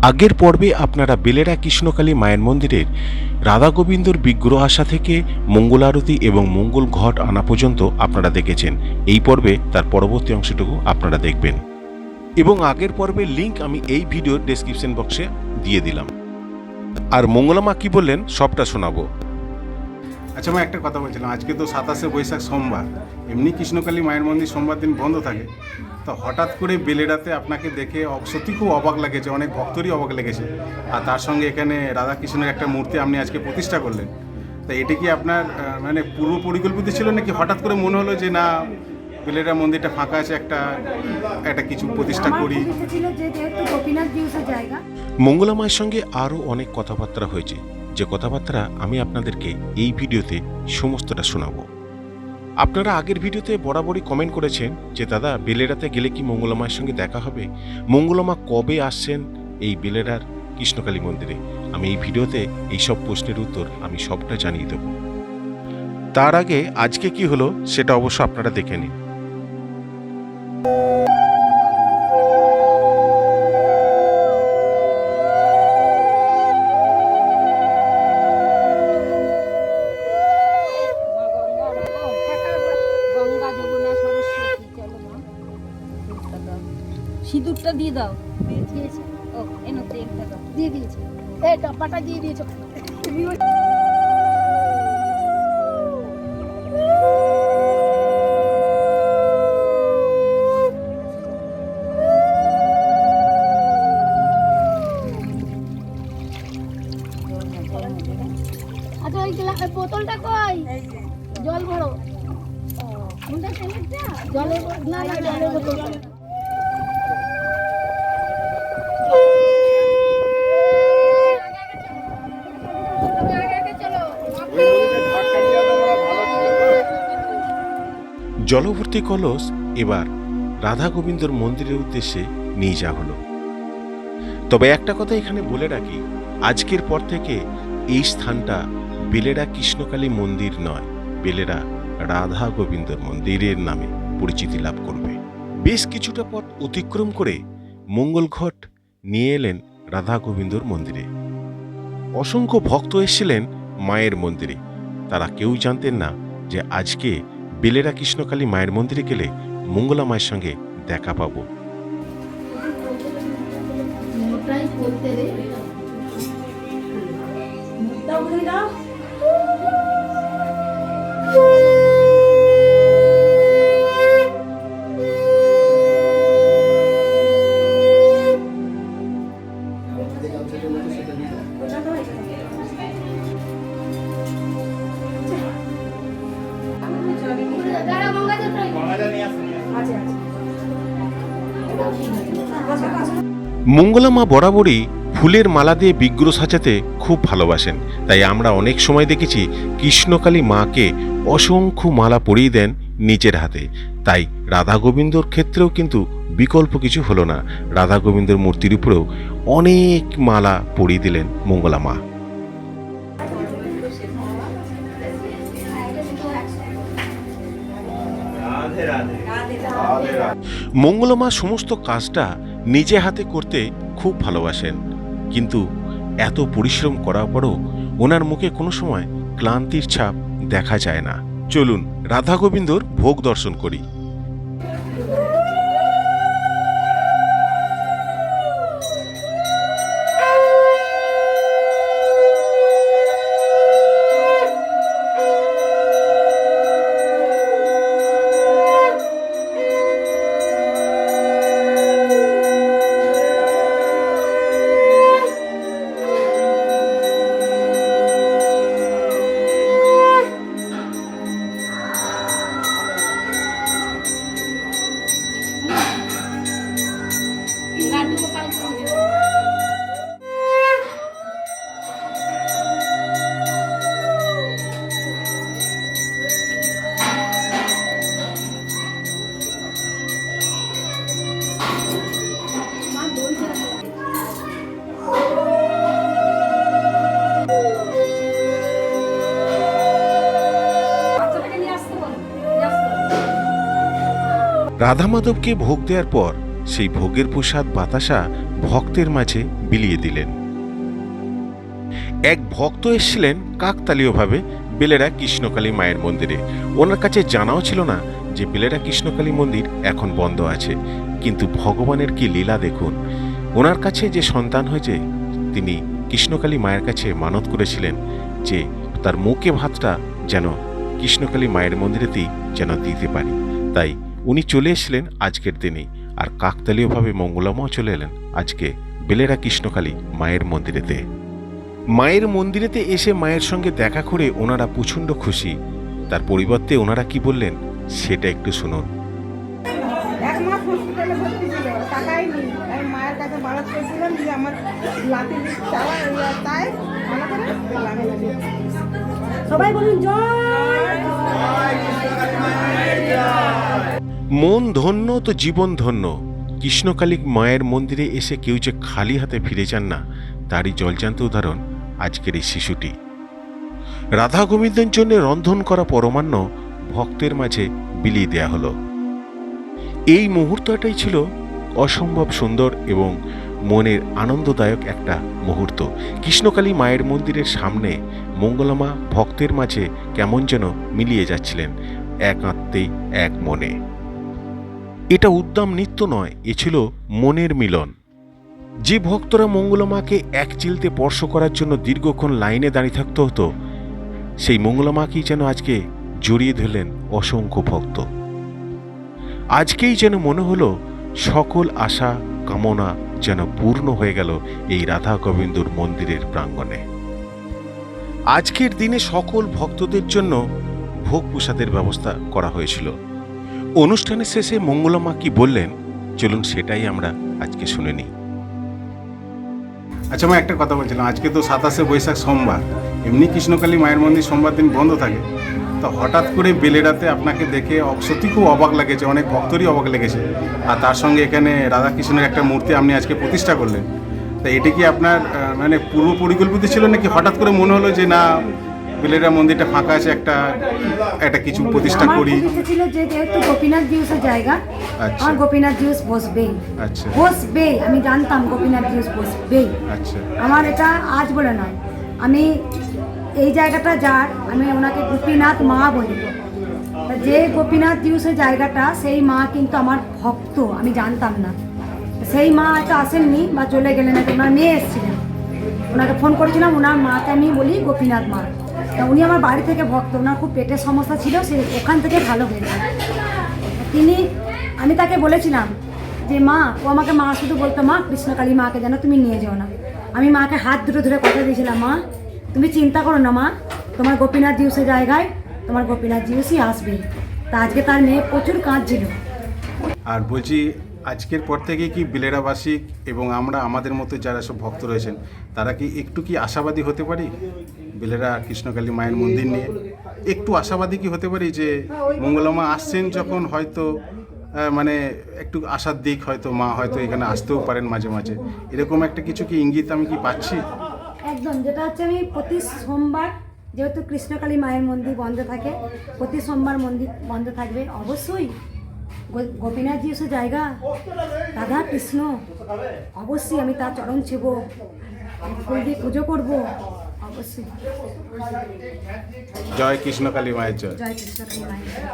আগের পর্বে আপনারা বেলেরা কৃষ্ণকালী মায়ের মন্দিরের রাধা গোবিন্দর বিগ্রহ আসা থেকে মঙ্গল আরতি এবং মঙ্গল ঘট আনা পর্যন্ত আপনারা দেখেছেন। এই পর্বে তার পরবর্তী অংশটুকু আপনারা দেখবেন এবং আগের পর্বের লিঙ্ক আমি এই ভিডিওর ডেসক্রিপশন বক্সে দিয়ে দিলাম। আর মঙ্গলা মা কি বললেন সবটা শোনাবো। আচ্ছা, আমি একটা কথা বলছিলাম, আজকে তো 27শে বৈশাখ সোমবার, এমনি কৃষ্ণকালী মায়ের মন্দির সোমবার দিন বন্ধ থাকে, তো হঠাৎ করে বেলেরাতে আপনাকে দেখে সত্যি খুব অবাক লেগেছে, অনেক ভক্তরই অবাক লেগেছে। আর তার সঙ্গে এখানে রাধাকৃষ্ণের একটা মূর্তি আপনি আজকে প্রতিষ্ঠা করলেন, তা এটা কি আপনার মানে পূর্ব পরিকল্পিত ছিল নাকি হঠাৎ করে মনে হলো যে না বেলেরা মন্দিরটা ফাঁকা আছে, একটা কিছু প্রতিষ্ঠা করি? মঙ্গলা মায়ের সঙ্গে আরও অনেক কথাবার্তা হয়েছে, যে কথাবার্তা আমি আপনাদেরকে এই ভিডিওতে সমস্তটা শোনাবো। আপনারা আগের ভিডিওতে বরাবরই কমেন্ট করেছেন যে দাদা বেলেরাতে গেলে কি মঙ্গলা মায়ের সঙ্গে দেখা হবে, মঙ্গলা মা কবে আসছেন এই বেলেরার কৃষ্ণকালী মন্দিরে। আমি এই ভিডিওতে এই সব প্রশ্নের উত্তর আমি সবটা জানিয়ে দেব। তার আগে আজকে কি হলো সেটা অবশ্য আপনারা দেখে নিন। সিঁদুরটা দিয়ে দাও। দিয়েছে। ও এনো তেলটা দাও। দিয়ে দিয়েছে। এই টপাটা দিয়ে দিয়েছো। আচ্ছা ওই বোতলটা কই? জল ভরো। কোনটা তেলেরটা? জলের না না জলের বোতল। জলভর্তি কলস এবার রাধা গোবিন্দর মন্দিরের উদ্দেশ্যে নিয়ে যাওয়া হলো। তবে একটা কথা এখানে বলে রাখি, আজকের পর থেকে এই স্থানটা বেলেরা কৃষ্ণকালী মন্দির নয়, বেলেরা রাধা গোবিন্দর মন্দিরের নামে পরিচিতি লাভ করবে। বেশ কিছুটা পথ অতিক্রম করে মঙ্গল ঘট নিয়ে এলেন রাধা গোবিন্দর মন্দিরে। অসংখ্য ভক্ত এসেছিলেন মায়ের মন্দিরে। তারা কেউ জানতেন না যে আজকে বেলেরা কৃষ্ণকালী মায়ের মন্দিরে গেলে মঙ্গলা মায়ের সঙ্গে দেখা পাবো। মঙ্গলা মা বরাবরই ফুলের মালা দিয়ে বিগ্রহ সাজাতে খুব ভালোবাসেন, তাই আমরা অনেক সময় দেখেছি কৃষ্ণকালী মাকে অসংখ্য মালা পরিয়ে দেন নিজের হাতে। তাই রাধা গোবিন্দর ক্ষেত্রেও কিন্তু বিকল্প কিছু হলো না, রাধা গোবিন্দর মূর্তির উপরেও অনেক মালা পরিয়ে দিলেন মঙ্গলা মা। মঙ্গলা মা সমস্ত কাজটা নিজে হাতে করতে খুব ভালোবাসেন, কিন্তু এত পরিশ্রম করার পরও ওনার মুখে কোনো সময় ক্লান্তির ছাপ দেখা যায় না। চলুন রাধা গোবিন্দর ভোগ দর্শন করি। রাধা মাধবকে ভোগ দেওয়ার পর সেই ভোগের প্রসাদ বাতাসা ভক্তের মাঝে বিলিয়ে দিলেন। এক ভক্ত এসেছিলেন কাকতালীয়ভাবে বেলেরা কৃষ্ণকালী মায়ের মন্দিরে। ওনার কাছে জানাও ছিল না যে বেলেরা কৃষ্ণকালী মন্দির এখন বন্ধ আছে, কিন্তু ভগবানের কি লীলা দেখুন। ওনার কাছে যে সন্তান হয়েছে, তিনি কৃষ্ণকালী মায়ের কাছে মানত করেছিলেন যে তার মুখে ভাতটা যেন কৃষ্ণকালী মায়ের মন্দিরেতেই যেন দিতে পারি। তাই উনি চলে এসেছিলেন আজকের দিনেই, আর কাকতালীয়ভাবে মঙ্গলামাও চলে এলেন আজকে বেলেরা কৃষ্ণকালী মায়ের মন্দিরেতে। মায়ের মন্দিরেতে এসে মায়ের সঙ্গে দেখা করে ওনারা প্রচণ্ড খুশি। তার পরিবর্তে ওনারা কি বললেন সেটা একটু শুনুন। এক মাস হসপিটালে ভর্তি ছিল, টাকাই নেই। আমি মায়ের কাছে বারত করছিলাম যে আমার লাঠি চাওয়া তাই ভালো করে লাগে। সবাই বলুন জয়। মন ধন্য তো জীবন ধন্য। কৃষ্ণকালী মায়ের মন্দিরে এসে কেউ যে খালি হাতে ফিরে যান না, তারই জলজান্ত উদাহরণ আজকের এই শিশুটি। রাধা গোবিন্দের জন্য রন্ধন করা পরমান্ন ভক্তের মাঝে বিলিয়ে দেয়া হলো। এই মুহূর্তটাই ছিল অসম্ভব সুন্দর এবং মনের আনন্দদায়ক একটা মুহূর্ত। কৃষ্ণকালী মায়ের মন্দিরের সামনে মঙ্গলামা ভক্তের মাঝে কেমন যেন মিলিয়ে যাচ্ছিলেন, এক আত্মে এক মনে। এটা উদ্দাম নৃত্য নয়, এ ছিল মনের মিলন। যে ভক্তরা মঙ্গলামাকে এক চিলতে স্পর্শ করার জন্য দীর্ঘক্ষণ লাইনে দাঁড়িয়ে থাকতে হতো, সেই মঙ্গলামাকেই যেন আজকে জড়িয়ে ধরলেন অসংখ্য ভক্ত। আজকেই যেন মনে হলো সকল আশা কামনা যেন পূর্ণ হয়ে গেল এই রাধা গোবিন্দর মন্দিরের প্রাঙ্গণে। আজকের দিনে সকল ভক্তদের জন্য ভোগ প্রসাদের ব্যবস্থা করা হয়েছিল। অনুষ্ঠানের শেষে মঙ্গলামা কি বললেন চলুন সেটাই আমরা আজকে শুনে নিই। আচ্ছা, আমি একটা কথা বলছিলাম, আজকে তো 27শে বৈশাখ সোমবার, এমনি কৃষ্ণকালী মায়ের মন্দির সোমবার দিন বন্ধ থাকে, তো হঠাৎ করে বেলেডাতে আপনাকে দেখে সত্যি খুব অবাক লেগেছে, অনেক ভক্তরই অবাক লেগেছে। আর তার সঙ্গে এখানে রাধাকৃষ্ণের একটা মূর্তি আপনি আজকে প্রতিষ্ঠা করলেন, তা এটি কি আপনার মানে পূর্ব পরিকল্পিত ছিল নাকি হঠাৎ করে মনে হলো যে না বেলেডা মন্দিরটা ফাঁকা আছে, একটা কিছু প্রতিষ্ঠা করি? আমার ছিল যে যেহেতু গোপীনাথ জিউসের জায়গা, আচ্ছা। আমার গোপীনাথ জিউস বসবেই। আচ্ছা বসবেই, আমি জানতাম গোপীনাথ জিউস বসবেই। আচ্ছা আমার এটা আজ বলে নয়, আমি এই জায়গাটা যার, আমি ওনাকে গোপীনাথ মা বলি। তা যে গোপীনাথ জিউসের জায়গাটা, সেই মা কিন্তু আমার ভক্ত, আমি জানতাম না। সেই মা হয়তো আসেননি বা চলে গেলেন, হয়তো ওনার মেয়ে এসেছিলেন, ওনাকে ফোন করেছিলাম, ওনার মাকে আমি বলি গোপীনাথ মা। তা উনি আমার বাড়ি থেকে ভক্ত, ওনার খুব পেটের সমস্যা ছিল, সে ওখান থেকে ভালো হয়েছে। আমি তাকে বলেছিলাম যে মা, ও আমাকে মা শুধু বলতো মা কৃষ্ণকালী মাকে যেন তুমি নিয়ে যাও না। আমি মাকে হাত দুটো ধরে কথা দিয়েছিলাম, মা তুমি চিন্তা করো না মা, তোমার গোপীনাথ জিউসের জায়গায় তোমার গোপীনাথ জিউসই আসবে। তা আজকে তার মেয়ে প্রচুর কাঁদছিল। আর বলছি, আজকের পর থেকে কি বেলেডাবাসী এবং আমরা আমাদের মতো যারা সব ভক্ত রয়েছেন, তারা কি একটু কি আশাবাদী হতে পারি বেলেডা কৃষ্ণকালী মায়ের মন্দির নিয়ে? একটু আশাবাদী কি হতে পারি যে মঙ্গলামা আসছেন যখন, হয়তো মানে একটু আশার দিক, হয়তো মা হয়তো এখানে আসতেও পারেন মাঝে মাঝে, এরকম একটা কিছু কি ইঙ্গিত আমি কি পাচ্ছি? একদম, যেটা হচ্ছে আমি প্রতি সোমবার, যেহেতু কৃষ্ণকালী মায়ের মন্দির বন্ধ থাকে, প্রতি সোমবার মন্দির বন্ধ থাকবে অবশ্যই। গোপীনাথ জিউসের জায়গা, রাধা কৃষ্ণ, অবশ্যই আমি তার চরণ ছেব, ফুল দিয়ে পুজো করবো অবশ্যই। জয় কৃষ্ণকালী মায়ের জয়। জয় কৃষ্ণকালী মায়ের জয়।